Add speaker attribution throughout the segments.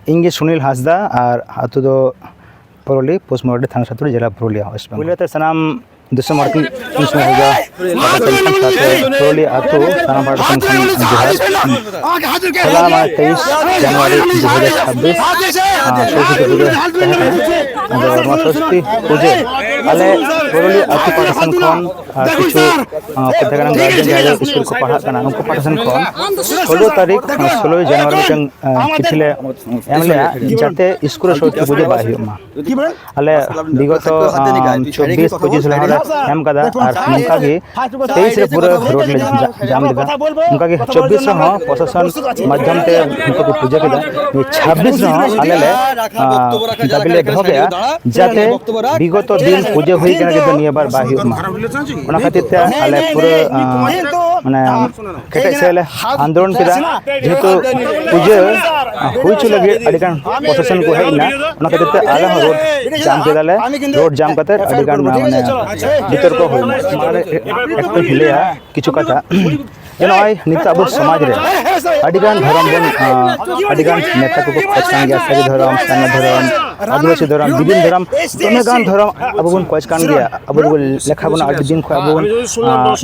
Speaker 1: इंगे सुनील हांसदा और आतु दो Purulia post modern थाना सतुर जिला पुरुलिया वेस्ट बेंगल पुरुलिया सनाम दिसम मार्किन इंस्मे होगा पुरुलिया आतु थाना पार्टी जोहार चला 23 जनवरी 2026 सरस्वती पूजे आले पुरुलिया आतु पाठशान खन किछु कथागान गार्जियन जहां स्कूल को पढ़ा कना उनको पाठशान खन 16 तारीख 16 जनवरी चिठिले एमले जाते स्कूल सरस्वती पूजे बा हुमा आले विगत 24 25 लहरा एम कदा और उनका की 23 रे पूरा रोड ले जाम दिबा उनका की 24 रे प्रशासन माध्यम ते उनको पूजा केदा 26 रे आले ले दाबिले हो गया जाते विगत दिन पूजा होई केना के निया बार बाही ओना खातिर ते आले पूरा माने केटे सेले आंदोलन केदा जेतो पूजा होई छु लगे अडिगान प्रशासन को हेना ओना खातिर ते आले रोड जाम केदाले रोड जाम कते अडिगान माने बितर्क होइना माने एकटो हिलेया किछु कथा जनोय नित अब समाज रे अडिगान धर्म बन अडिगान नेता को पहचान गया सही धर्म स्थानीय धर्म आदिवासी धर्म विभिन्न धर्म तमे गान धर्म अब बन पहचान गया अब लेखा बन आठ दिन खो अब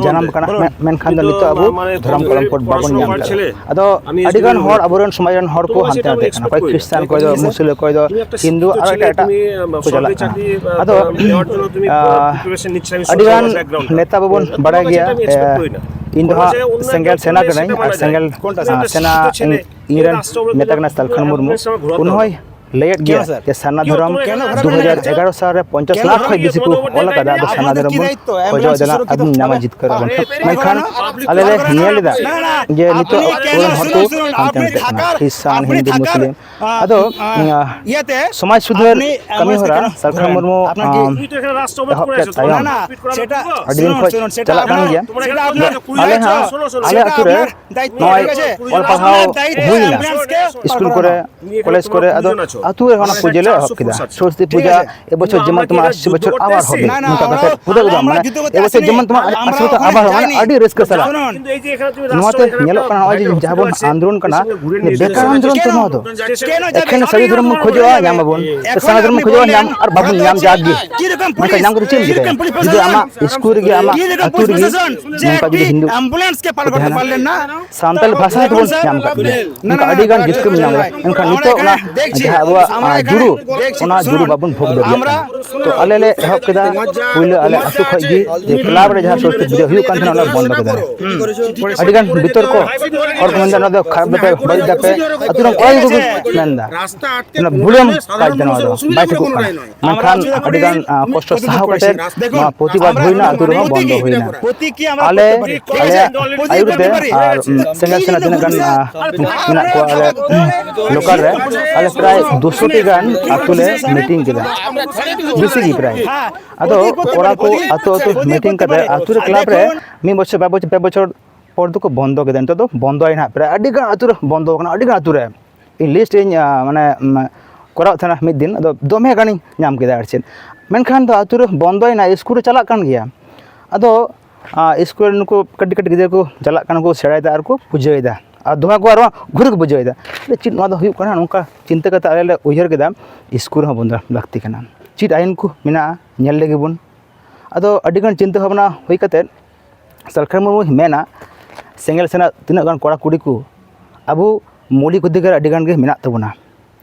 Speaker 1: जन्म कना मेन खान नित अब धर्म कलम कोड बाबन नाम अदो अडिगान हर अबरन समाजन हर को हंते हंते कना कोई क्रिश्चियन कोई दो मुस्लिम कोई दो हिंदू और एटा को चला अदो अडिगान नेता बबन बड़ा गया इन सेंगल सेना कनाई और सेंगल सेना इंग्रन नेता कना सलखन मुर्मू उन्होंने लेट गया कि सना धर्म 2011 साल रे 50 लाख खय बेसी को ओला कदा सना धर्म खोजो देला अब नाम जित कर मेखान आले ले नियलिदा जे नितो ओरन हरको अंतम क्रिश्चियन हिंदू मुस्लिम अदो समाज सुधार कमी होरा सलखन मुर्मू ना सेटा अडिन खय चला कान गया आले अतु रे नय ओल पढ़ाओ हुइना स्कूल करे कॉलेज करे अदो आतु रे हना पूजेले हकिदा सरस्वती पूजा ए बछर जेमन तुमा 80 बछर आबार होबे मुका कते पुदे उदा माने ए बछर जेमन तुमा 80 बछर आबार माने अडी रिस्क सला नोते नेलो कना आज जाबन आंदोलन कना बेकार आंदोलन तो नदो एखन सही धर्म खोजवा नामबन सना धर्म खोजवा नाम और बाबू नाम जागी मुका नाम को चेंज करे जुदि आमा स्कूल गे आमा आतु रे मुका जुदि हिंदू एम्बुलेंस के पालन ना सांतल भाषा तो नाम का मुका अडी गान जितके नाम एनका नितो ना जुरू बाबन भोग दरिया तो आले ले हक केदा पहिले आले अतु खई जे क्लब रे जहां सरस्वती पूजा हुयु कान थाना बंद केदा अडिगान भीतर को और मंदा न खराब दे बड़ी दे अतु रंग ओइ गुगु नंदा ना बुलम काज देना दो बाइक को मन खान अडिगान कष्ट साह कटे प्रतिबाद होइना अतु रंग बंद होइना आले आयुर दे और सेंगल सेना दिन गान मिना को आले लोकल रे आले प्राय 200 टी गान आतुले मीटिंग केदा बेसी की प्राय अदो कोरा को आतो मीटिंग कते आतु रे क्लब रे मी बछर बे बछर पर को बंद केदा तो बंद आइना प्राय अडी गान आतु रे बंद कना अडी गान आतु रे इ लिस्ट इन माने कोरा थाना मिद दिन अदो दोमे गानी नाम केदा आरछेन मेनखान तो आतु रे बंद आइना स्कूल रे चला कान गया अदो स्कूल नुको कड्डी कड्डी गिदर को चला कान को सेड़ायदा आर को पूजायदा और दोमा को आरो घुर को बुझायदा चिट नो हुयु कना नोका चिंता कता आले उयहर केदा स्कूल हो बंद लागती कना चिट आइन को मिना नेल लेगे बन अदो अडिगान चिंता भावना होई कते सरकार मुर्मू मेना सेंगल सेना तिना गान कोड़ा कुड़ी को अबो मौलिक अधिकार अडिगान गे मिना तबना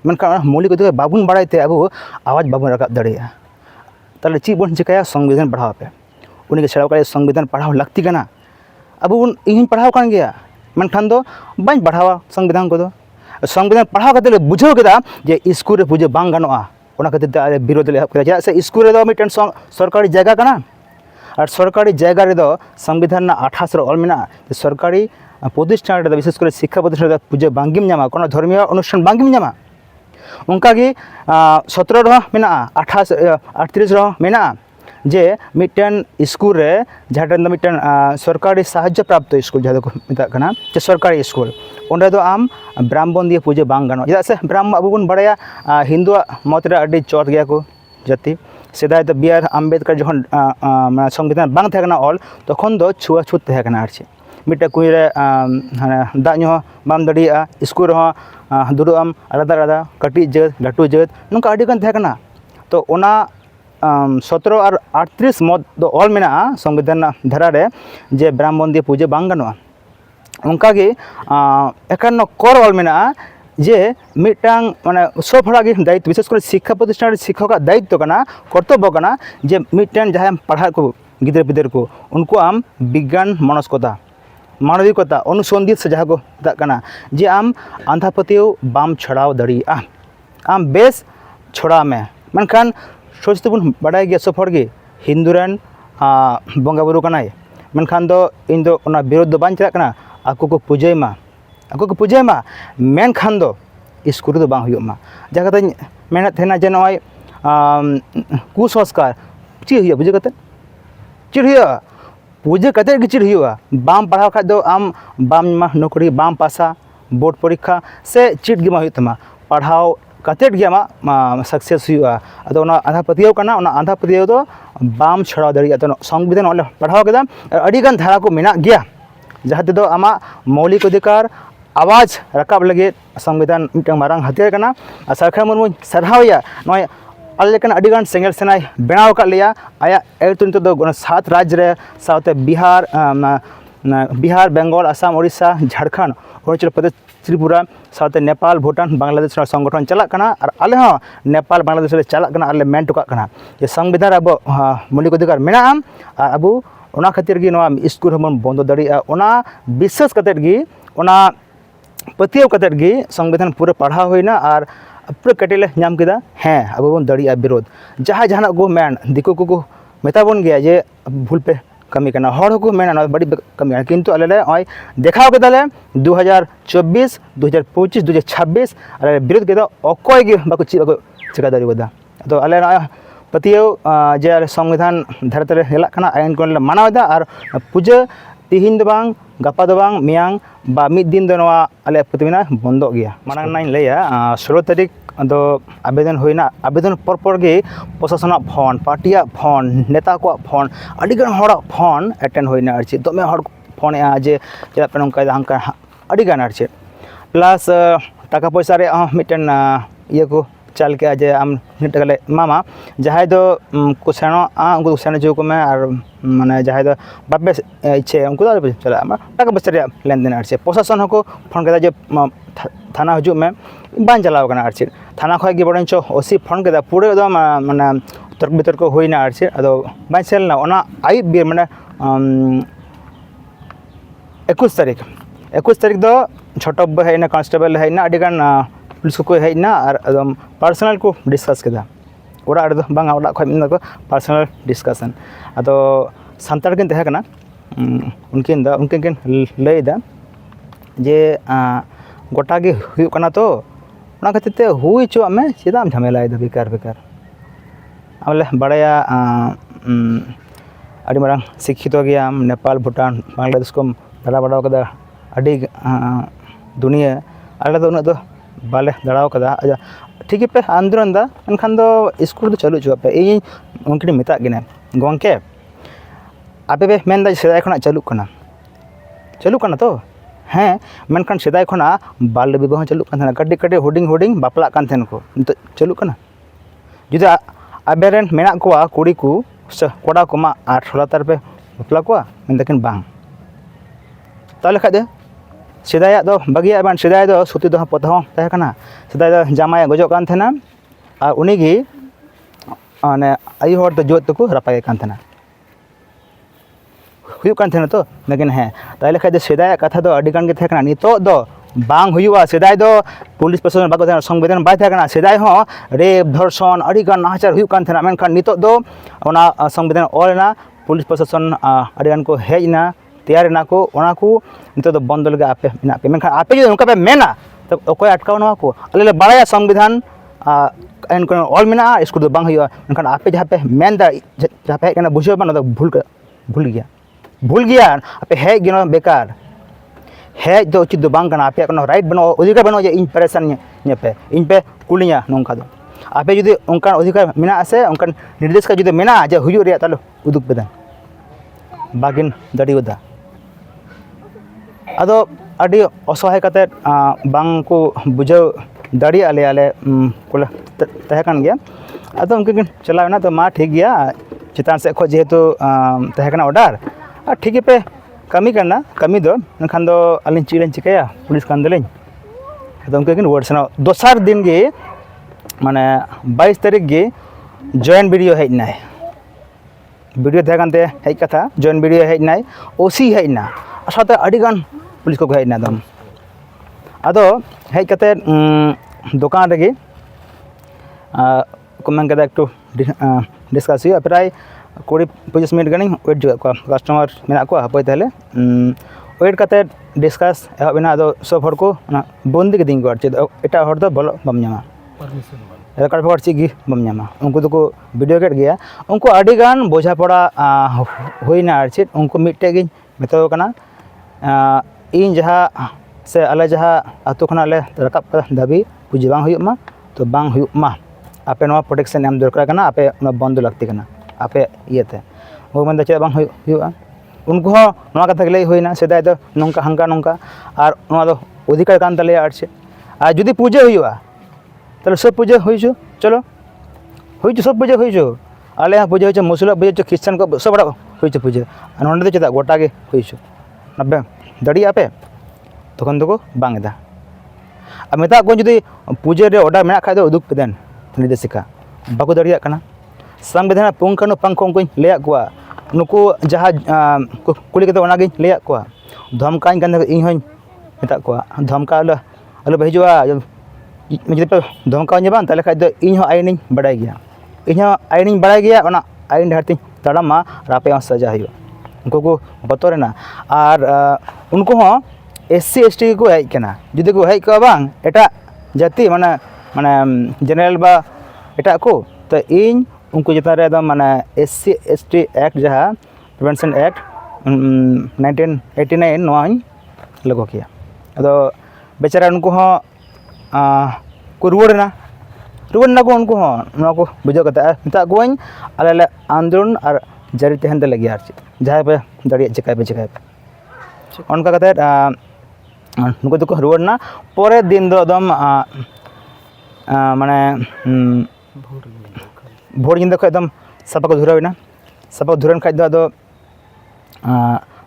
Speaker 1: मनका मौलिक अधिकार बाबुन बाड़ायते अबो आवाज बाबुन रकाब दड़िया ताले ची बन चिकाया संविधान पढ़ाव पे उनी के सेड़ाव का संविधान पढ़ाव लागती कना अबो इन पढ़ाव कान गया मनखान दो बाñ पढ़ावा संविधान को दो संविधान पढ़ाव कते ले बुझाव केदा जे स्कूल रे पूजा बांग गानोआ ओना कते आले विरोध ले केदा से स्कूल रे दो मिटन सरकारी जगह कना और सरकारी जगह रे दो संविधान ना 28 रे ऑल मिना सरकारी प्रतिष्ठान रे विशेष करे शिक्षा प्रतिष्ठान रे पूजा बांगिम ᱧᱟᱢᱟ कोनो धर्मीय अनुष्ठान बांगिम ᱧᱟᱢᱟ उनका की 17 रे मिना 28 38 रे मिना जे मिटन स्कूल रे जहां मिटन सरकारी साहाय्य प्राप्त स्कूल जहां को मिता कना जे सरकारी स्कूल ओंडे दो आम ब्राह्मण दिए पूजा बांग गानो जदा से ब्राह्मण अबु बन बड़ाया हिंदू मत रे अडी चोट गया को जाति सेदाय तो बी आर आम्बेडकर जखन संविधान बांग थे कना ऑल तखन दो छुआ छूत थे कना आरछे मिट्टे कुई रे दाग ᱧᱩ बाम दाड़िया स्कूल रहा दुड़ुब आम आलादा आलादा कटी जात लाटू जात नौका अड़ी गान तहकना तो ओना 17 और 38 मत दो ऑल मेना संविधान धारा रे जे ब्राह्मण दिए पूजा बांग गनोआ उनका गे 51 कर ऑल मेना जे मिटांग माने सब हड़ा गे दायित्व विशेष कर शिक्षा प्रतिष्ठान शिक्षक का दायित्व कना कर्तव्य कना जे मिटांग जहां पढ़ा को गिदर पिदर को उनको आम विज्ञान मनस्कता मानविकता अनुसंधित से जहाँ को दाकना जे आम आंधापतियो बाम छड़ाव दड़िया आम बेस छोड़ा में मनखान सोचते बन बड़ा गया सब हर गे हिंदुरन बंगा बुरु कनाय मनखान दो इन दो ओना विरोध दो बां चला कना आको को पूजय मा मेनखान दो स्कूल दो बां हुयो मा जहाँ कते मेहनत थेना जे नय कुसंस्कार ची हुयो बुझे कते ची हुयो पूजा कते गे ची हुयो बाम पढ़ाव खा दो आम बाम मा नौकरी बाम पासा बोर्ड परीक्षा से चिट गे मा हुयो तमा पढ़ाव कते गे मा सक्सेस हुआ अदो ना आधा पतियो कना ओना आधा पतियो दो बाम छड़ाव दड़िया तो संविधान ओले पढ़ाव केदा अड़ी गान धारा को मेना गया जहाँ तेदो आमा मौलिक अधिकार आवाज रकाब लगे संविधान मिटंग मारंग हथियार कना सरकार मुर्मु सरहावया नय अलेकन अड़ी गान सेंगल सेनाय बनाव का लिया आया एतुन तो 7 राज्य रे साउथ बिहार बेंगल आसाम ओडिशा झारखंड अरुणाचल प्रदेश त्रिपुरा साथ नेपाल भूटान बांग्लादेश संगठन चला और आले नेपाल बांग्लादेश चला आले मेन टुका जे संविधान अब मौलिक अधिकार मेना और अब ओना खातिर गी नवा स्कूल हमन बंद दाड़िया ओना विशेष कतेट गी ओना पतियो कतेट गी संविधान पूरा पढ़ाव होइना और पूरा कटेले नाम केदा हाँ अब बन दाड़िया विरोध जहाँ जहाँ को मेन दिको को मेताबन गया जे भूल पे कमी करना हर को मेना बड़ी कमी किंतु अले देखा केदाले 2024 2025 2026 अले विरोध केदा अकय गे बाको ची बाको चिका दाड़ियोदा तो अले पतियो जे संविधान धारते हेला कना आईन को मानावदा और पूजा तिहिन दो बांग गापा दो बांग मियांग बा मिद दिन दो नवा अले प्रतिमिना बंदो गया मानांग नाइन लैया 16 तारीख दो आवेदन होइना आवेदन पर गे प्रशासन फोन पार्टिया फोन नेता को फोन अडिगान हड़ा फोन अटेंड होइना आरचे दमे हड़ फोन जे चला पे नंका हांका अडिगान आरचे प्लस टाका पैसा रे मिटन ये को चाल के जे आम टकाले मामा जहां दो को सेनो उनको सेनो जो को में और माने जहां दो बापे इच्छे उनको दो चला टाका पैसा रे लेन देन आरचे प्रशासन को फोन केदा जे थाना हजू में बान चलाव कना आरचे थाना खय गे बड़नचो ओसी फोन केदा पूरे दो माने तर्क बितर्क होइना आरचे अदो बान सेलना ओना आई बे माने 21 तारीख दो छोटो हेना कांस्टेबल हेना अडिगान पुलिस को हेना और एकदम पर्सनल को डिस्कस केदा ओरा रे बांगा ओरा खय मिन को पर्सनल डिस्कशन अदो संतार किन तहे कना उनकिन लैदा जे गोटा गे हुयु कना तो ओना खातिर ते हुई चो में चेदाम झमेला दा बेकार आमले बड़ाया अड़ी मारंग शिक्षित गया नेपाल भूटान बांग्लादेश को दाड़ा बड़ा कदा अड़ी दुनिया आले दो उन बाले दाड़ा कदा ठीक पे आंदोलन दा एनखान दो स्कूल दो चालू पे इन उनकिन मेता गिना गंके आपे बे मेन दा सेदाय खना चालू कना तो हाँ मेनखान सेदाय खना बाल विवाह चालू कना कटे हुडिंग बापला कान थेन को चालू कना जुदि आबेरेन मेना को कुड़ी को कोड़ा को मा 18 तार पे बापला को मेनदाकिन बांग ताले खादे सेदाय दो बगिया बान सेदाय दो सुती दो पता तहे कना सेदाय दो जामाय गजो कान थेना और उनी गी माने आई हर तो जोत को रपाय कान थेना हुयु कान थेना तो लेकिन हाँ ताले खादे सेदाय कथा दो अडी गान गे थे कना नितो दो बांग हुआ सेदाय दो पुलिस प्रशासन बाको संविधान बाय थे सेदाय हो रेप धर्षण अड़ीगान नाहाचार हुयु कान थेना मेनखान नितो दो ओना संविधान ऑलना पुलिस प्रशासन अड़ीगान को हेजना तैयार ना को ओना को नितो दो बंद लगे आपे मेना पे मेनखान आपे जो उनका पे मेना तब ओकोय अटकाव नवा को अले बड़ाया संविधान आईन को ऑल मेना इसको दो बांग हुआ मेनखान आपे जहाँ पे मेन दा जहाँ पे हेना बुझे बन भूल गया आपे हे गिनो बेकार है जो उचित दो बांग कना आपे कोनो राइट बनो अधिकार बनो जे इन परेशान पे इन पे कुलिया नोंका दो आपे जुदी उनका अधिकार मेना आसे उनका निर्देश का जुदी मेना जे हुयु रे तालो उदुक बेदा बागिन दाड़ियोदा ᱟᱫᱚ ᱟᱹᱰᱤ ᱚᱥᱚᱦᱟᱭ ᱠᱟᱛᱮᱫ ᱵᱟᱝ ᱠᱚ ᱵᱩᱡᱷᱟᱹᱣ ᱫᱟᱲᱮᱭᱟᱜ ᱞᱮᱭᱟ ᱟᱞᱮ ᱠᱚᱞᱮ ᱛᱟᱦᱮᱸ ᱠᱟᱱ ᱜᱮᱭᱟ ᱟᱫᱚ ᱩᱱᱠᱤᱱ ᱠᱤᱱ ᱪᱟᱞᱟᱣᱮᱱᱟ ᱛᱚ ᱢᱟ ᱴᱷᱤᱠ ᱜᱮᱭᱟ ᱪᱮᱛᱟᱱ ᱥᱮᱫ ᱠᱷᱚᱱ ᱡᱮᱦᱮᱛु ᱛᱟᱦᱮᱸ ᱠᱟᱱᱟ ᱚᱰᱟᱨ ᱟᱨ ᱴᱷᱤᱠ ᱜᱮᱯᱮ ᱠᱟᱹᱢᱤ ᱠᱟᱱᱟ ᱠᱟᱹᱢᱤ ᱫᱚ ᱢᱮᱱᱠᱷᱟᱱ ᱫᱚ ᱟᱹᱞᱤᱧ ᱪᱮᱫ ᱞᱤᱧ ᱪᱤᱠᱟᱹᱭᱟ ᱯᱩᱞᱤᱥ ᱠᱟᱱ ᱫᱚᱞᱤᱧ ᱟᱫᱚ ᱩᱱᱠᱤᱱ ᱠᱤᱱ ᱨᱩᱣᱟᱹᱲ ᱥᱮᱱᱚᱜ ᱫᱚᱥᱟᱨ ᱫᱤᱱ ᱜᱮ ᱢᱟᱱᱮ 22 ᱛᱟᱹᱨᱤᱠᱷ ᱜᱮ जॉइंट वीडियो हेजना वीडियो तहै कानते हेज कथा जॉइंट वीडियो हेजना ओसी हेजना साथे अड़ी गान पुलिस को हेजना दम आदो हेज कते दुकान रेगी को मन कदा एकटू डिस्कस हुआ प्राय 20-25 मिनट गानी वेट जो कस्टमर मेना को हपय तहले वेट कते डिस्कस एहबिना आदो सब हर को बंदी के दिन को एटा हर दो बोलो बम ᱧᱟᱢᱟ रेकर्ड फेकर्ड चीज बम ᱧᱟᱢᱟ उनको तो को वीडियो केट गया उनको अड़ी गान बोझा पड़ा हुईना आर चेत उनको मिट्टे गिन मेतो कना इन जहाँ से आले जहाँ आतो खना ले रकाब दाबी पुजी बांग हुयुमा तो बांग हुयुमा आपे नवा प्रोटेक्शन एम दरकार कना आपे बंद लगती कना आपे इयते वो मन चे बांग हुयुआ उनको नवा कथा लई हुईना सेदाय दो नोंका हंका नोंका आर नवा दो अधिकार कान तले आर चेत आ जुदी पूजा हुयुआ तले सब पूजा हुईचो चलो हुईचो सब पूजा हुईचो आले पूजा हुईचो मुसलिम पूजा ख्रिस्टान को सब बड़ा हुईचो पूजा नोंडे दो चेदा गोटा गे हुईचो नब्बे दड़ी आपे तखन दो को बांगदा आ मेता को जुदी पूजा रे ऑर्डर मेना खाय दो उदुक पेदेन निर्देशिका बाको दड़िया कना संविधान पुंखानु पंखों को लेया कुआ नुकु जहाँ कुली के ओना गे लेया कुआ धमकाई गन इन होई मेता कुआ धमका अलो बहिजुआ जुदी पे धमकाव बांग ताले खाय दो इन आईन बड़ाय गया इन आईन बड़ाय गया ओना आईन ढारती तड़ामा रापे सजा हुआ उनको को बतरेना और उनको SC ST को हेज कना जुदी को हेज को बांग एटा जाति माने माने जनरल बा एटा को तो इन उनको जितना रे दम माने SC ST एक्ट जहाँ प्रिवेंशन एक्ट 1989 नोइन लगो किया अदो बेचारा उनको को रुवड़ना को उनको को बुझो कता मता कोइन आले आंदोलन और जारी तहन दे लगी आर जहाँ पे दाड़िया चिकाय पे उनका कते नुको तो रुवड़ना परे दिन दो एकदम माने भोर दिन खो एकदम सापा को धुरावना सापा को धुरन खाद दो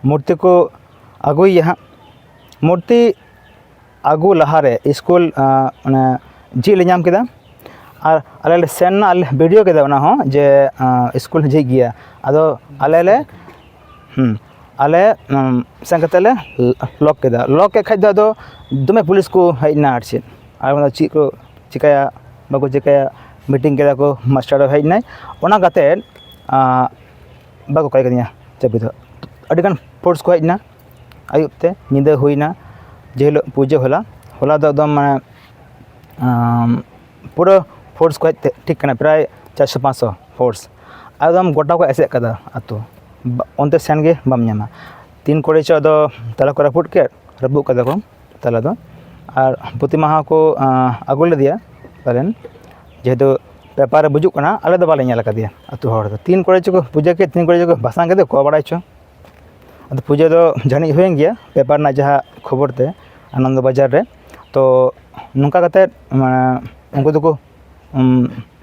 Speaker 1: मूर्ति को अगुई यहाँ मूर्ति आगू लहारे स्कूल माने जी ले नाम केदा और आले सेन आले वीडियो केदा ना हो जे स्कूल जी गया आदो आले आले संगतले लॉक केदा लॉक के खाद दो दमे पुलिस को हेजना आर चेत और ची को चिकाया बाको चिकाया मीटिंग केदा को मास्टर हेजना ओना कते बाको काय कदिया चाबी दो अडिगान फोर्स को हेजना आयुबते निंदा हुईना जेहलो पूजा होला होला दो एकदम माने पूरा फोर्स को ठीक करना प्राय 400-500 फोर्स एकदम गोटा को एसे कदा आतो onte sen ge bam nyama तीन कोड़े चो दो तला को रपुट के रबु कदा को तला दो और प्रतिमा को अगुल दिया पालन जेहेतु पेपर बुजुक कना आले दो बाले नेल कदिया अतु हर दो तीन कोड़े चो को पूजा के तीन कोड़े चो को भाषण के को बड़ाई चो अद पूजा दो जानी होएन गया पेपर ना जहाँ खबर ते आनंद बाजार रे तो नौका कते उनको तो को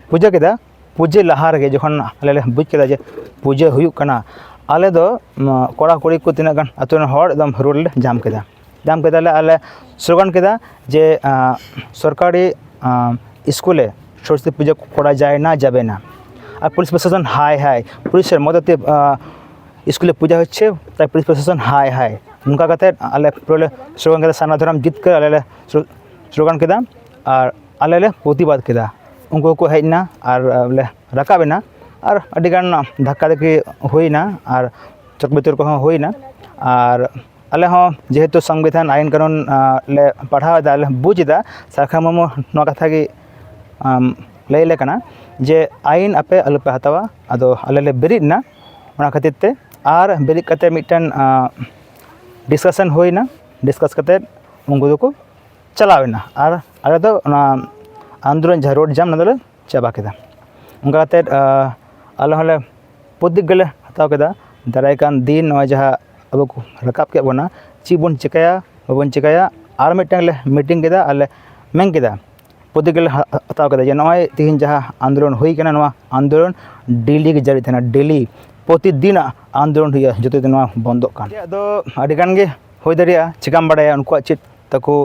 Speaker 1: पूजा केदा पूजे लहा रे जखन आले बुझ केदा जे पूजा हुयुक कना आले दो कोड़ा कोड़ी को तीना गान अतुन हर एकदम रोड ले जाम केदा ले आले स्लोगान केदा जे सरकारी स्कूले सरस्वती पूजा करा जाए ना जाबे ना और पुलिस प्रशासन हाय हाय पुलिस मदते स्कूले पूजा होच्छे ताई पुलिस प्रशासन हाय हाय उनका कते आले प्रोले स्लोगान केदा साना धरम जीत कर आले स्लोगान केदा और आले ले प्रतिबाद केदा उनको को हेजना और बोले रकाबेना और अडिगान धक्का देखी हुईना और चकबितर को हुईना और आले हो जेहेतु संविधान आईन कानून ले पढ़ावा ले बुझदा सरकार ममो नो कथा की लैले कना जे आईन आपे अलपे हतावा अदो आले ले बेरिदना ओना खातिर ते और बेरिद कते मिटन डिस्कशन हुईना डिस्कस कते उनको को चलावेना और आले दो आंदोलन जहाँ रोड जाम ना चाबा केदा उनका आले हले प्रतिज्ञा ले हताव केदा दारायकान दिन जहाँ अब को रकाब के बना ची बन चिकाया बाबन चिकाया और मिट्टन ले मीटिंग केदा आले मेन केदा प्रतिज्ञा हताव केदा जे नय तिहिन जहाँ आंदोलन हुई कना नवा आंदोलन डेली के जारी थना डेली प्रतिदिन आंदोलन हुई जो दिन बंदो कान अदो अडिगान गे होय दरिया चिकाम बाड़ाया उनको चेत तको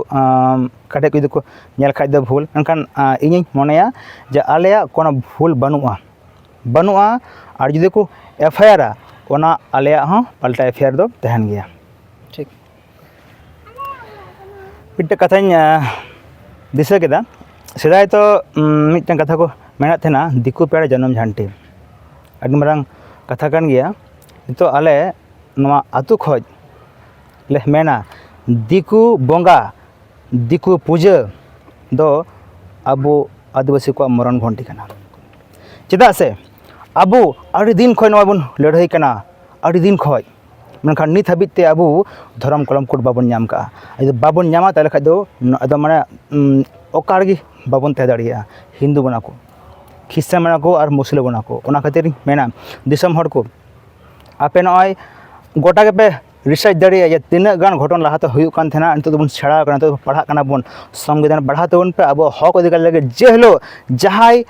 Speaker 1: कटे को को नेल खाइ द भूल एनखान इᱧ मनेया जे आलेया कोनो भूल बनुआ और जुदी को एफआईआर ओना आलेया हो पलटा एफआईआर दो तहन गया ठीक मिट्टे कथाñ दिशा केदा सेदाय तो मिट्टन कथा को मेना थेना दिकु पेड़ा जन्म झांटी अडी मारांग कथा कान गया तो आले नवा आतु खोज ले मेना दिकु बोंगा दिकु पूजा दो अबो आदिवासी को मरण घंटी कना चेदा से अबो अड़ी दिन खय नवा बन लड़ाई कना अड़ी दिन खय मनखान नित हाबिते अबो धर्म कलम कोड बाबन नाम का यदि बाबन नामा ताले खाय दो अदो माने ओकारगी बाबन तह दाड़िया हिंदू बना को ख्रिस्टान बना को और मुस्लिम बना को ओना खातिर मेना दिसम हर को आपे नय गोटा के पे रिसर्च दाड़िया जे तीना गान घटन लहाते हुयुक कान थेना नितो बन छेड़ा कना तो पढ़ा कना बन संविधान बढ़ाते बन पे अब हक अधिकार लगे जे हलो जहाय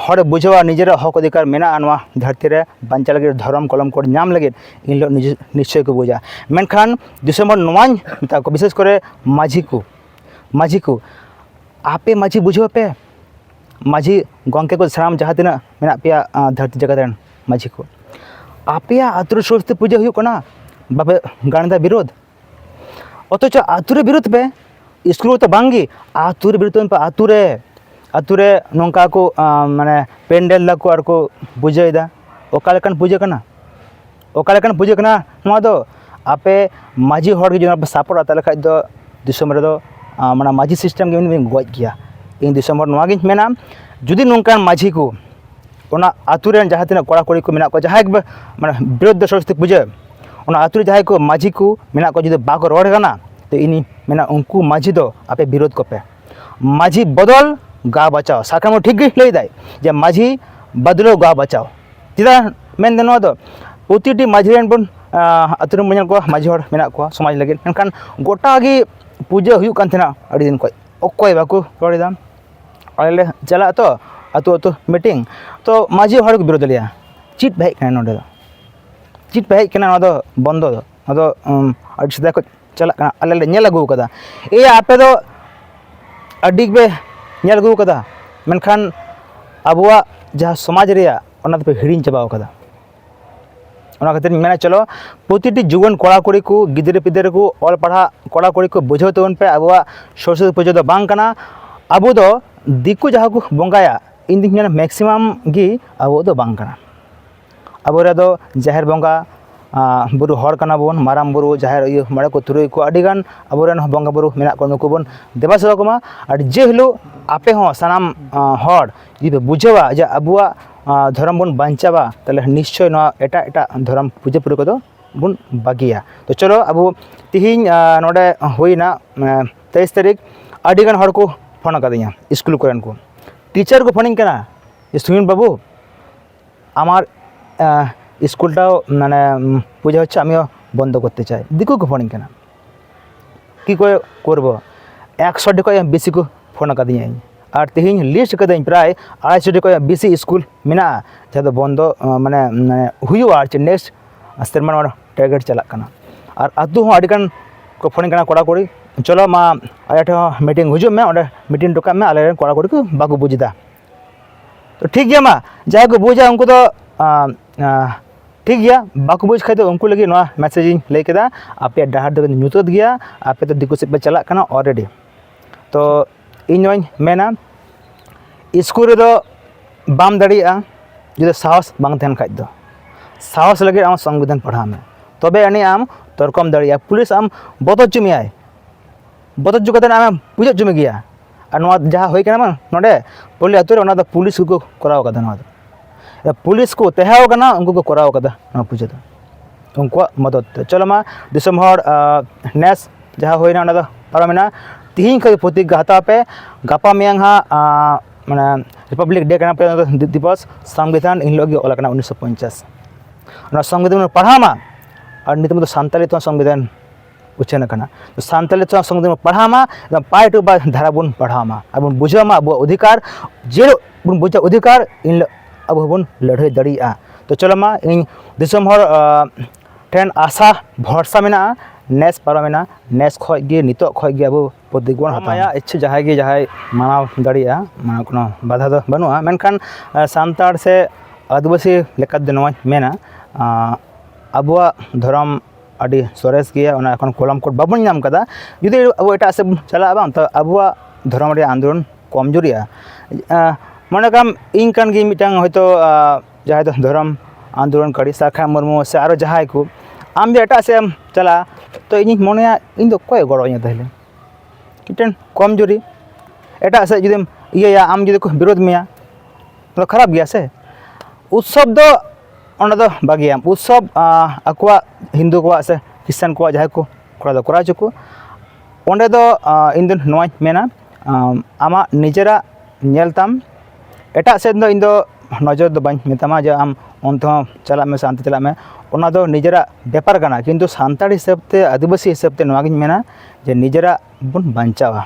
Speaker 1: हर बुझवा निजेर हक अधिकार मेना नवा धरती रे बांचा लगे धर्म कलम कोड नाम लगे इन लो निश्चय को बुझा मेनखान दिसम नवाñ मिता को विशेष करे माझी को आपे माझी बुझो पे माझी गंके को साराम जहाँ तिना मेना पेया धरती जगत रन माझी को आपेया आतुर सरस्वती पूजा हुयुक कना बाबे गानदा विरोध अथच आतुरे विरोध पे स्कूल तो बांगी आतुरे विरोध पे आतुरे नौका को माने पेंडल लाको और को बुझाइदा ओकालेकन पूजा कना नवा दो आपे माझी हर के जो सपोर्ट ताले खाइ दो दिसम रे दो माने माझी सिस्टम के में गज गया इन दिसम नवा गिन मेना जुदी नौकान माझी को ओना आतुरे जहाँ तिना कोड़ा कोड़ी को मेना को जहाँ माने विरोध सरस्वती पूजा ओना आतुरे जहाँ को माझी को मेना को जुदी बाको रोड कना तो इनी मेना उनको माझी दो आपे विरोध को पे माझी बदल गा बचाओ साकाम ठीक गे लई दाय जे माझी बदलो गा बचाओ तिदा मेन देनो दो प्रतिटी माझी रेन बन आतुरे मन्या को माझी हर मेना को समाज लगे एनखान गोटा गी पूजा हुयुक कान थेना अडी दिन को ओकोय बाको रोडेदा आले चला तो आतु मीटिंग तो माझी हर को विरोध लिया चिट भाई कना नोडे चिट भाई कना नोदो बंदो दो अदो अडी सदा को चला कना आले नेल अगु कदा ए आपे दो अडी बे नेल अगु कदा मेनखान अबुआ जहाँ समाज रिया ओना पे हिड़िन चबाव कदा ओना खातिर मेना चलो प्रतिटी जुगन कोड़ा कोड़ी को गिदरे पिदरे को ऑल पढ़ा कोड़ा कोड़ी को बुझो तवन पे अबुआ सरस्वती पूजा दो बांग कना अबु दो दिकु जहाँ को बंगाया इन दिन मैक्सिमम गी अबो दो बांग कना अबो रे दो जाहिर बंगा बुरु हर कना बन माराम बुरु जाहिर इयो मड़े को तुरुई को अडिगान अबो रेन बंगा बुरु मेना को नुको बन देबा सेवा कोमा और जे हिलो आपे हो सनाम हर जी बुझवा जे अबुआ धर्म बन बांचावा तले निश्चय ना एटा एटा धर्म पूजा पुरे को दो बन बागिया तो चलो अब तिहिन नोडे होइना 23 तारीख अडिगान हर को फोन कदिया स्कूल कोरेन को टीचर को फोनिंग कना सुनील बाबू आमार स्कूलटाও মানে पूजा হচ্ছে আমিও বন্ধ করতে চাই দিকু को फोनिंग कना কি করে করব 100 টি কয় বেশি को फोन कदिया और तिहिन लिस्ट कदिन प्राय 250 टी कय बेसी स्कूल मेना जहाँ बंद माने हुआ नेक्स्ट सेरमान टारगेट चला कना और आतु हो अडिगान को फोनिंग कना कोड़ा कोड़ी चलो मा आटे मीटिंग हुजु में और मीटिंग टोका में आले कोड़ा कोड़ी को बागु बुझदा तो ठीक गया मा जाय को बुझा उनको तो ठीक गया बाको बुझ खाई तो उनको लगे मैसेजिंग लई केदा आपे डाहर दो ᱧᱩᱛᱟᱹᱛ गया आपे तो दिकु सेप पे चला कना ऑलरेडी तो ᱤᱧ मेना स्कूल रे दो बाम दाड़िया जो साहस बांग तहन खाई दो साहस लगे आम संविधान पढ़ा में तबे अने आम तर्कम दाड़िया पुलिस आम बदल चुमियाय बदल चुकते आम पूजा चुमी गया और नवा जहाँ होई कना नोडे बोले अतुरे ओना दो पुलिस को कराव कदा नवा पुलिस को तहाव कना उनको को कराव कदा ना पूजा दो उनको मदद चलो मा दिसंबर नेस जहाँ होइना ओना दो पारमेना तिहिन खै प्रतिज्ञा हता पे गापा मियांग हा माने रिपब्लिक डे कना पे दिवस संविधान इन लोग ओला कना 1950 ओना संविधान पढ़ा मा और नितम तो सांताली तो संविधान उछन करना तो सानताली संगे पढ़ा मा पाए टू बा धारा बन पढ़ा मा अब बुझा मा अब अधिकार जे बन बुझा अधिकार इन अब बन लड़ाई दड़िया तो चलो मा इन दिसम हर ठेन आशा भरसा मेना नेस पारमेना नेस खगे नितो खगे अब प्रतीक बन हताया इच्छा जहाँ गे जहाँ मानाव दड़िया माना कोनो बाधा दो बनुआ मेनखान सानताड़ से आदिवासी लेका दो नवा मेना अबुआ धर्म अड़ी सरेस गया उना एखन कलम कोड बाबन नाम कदा जुदी अब एटा से चला बांग तो अबुआ धर्म रे आंदोलन कमजोरिया मने काम इन कान गे मिटांग होयतो जहाँ तो धर्म आंदोलन करी साखा मुर्मू से आरो जहाँ को आम जो एटा से चला तो इन मने इन दो कोई गड़ो तहले मिटन कमजोरी एटा से जुदी इया आम जुदी को विरोध मेया तो खराब गया से उत्सव दो दो बागिया उत्सव आकुआ हिंदू को से क्रिश्चियन को जहाँ को करा चुको ओंडे दो इन दिन नोय मेना आमा निजेरा नेलताम एटा से दो इन दो नजर दो बाñ मेतामा जे आम अंत चला में शांति चला में ओना दो निजेरा व्यापार कना किंतु सानताड़ी हिसाब ते आदिवासी हिसाब ते नोवागिन मेना जे निजेरा बन बांचावा।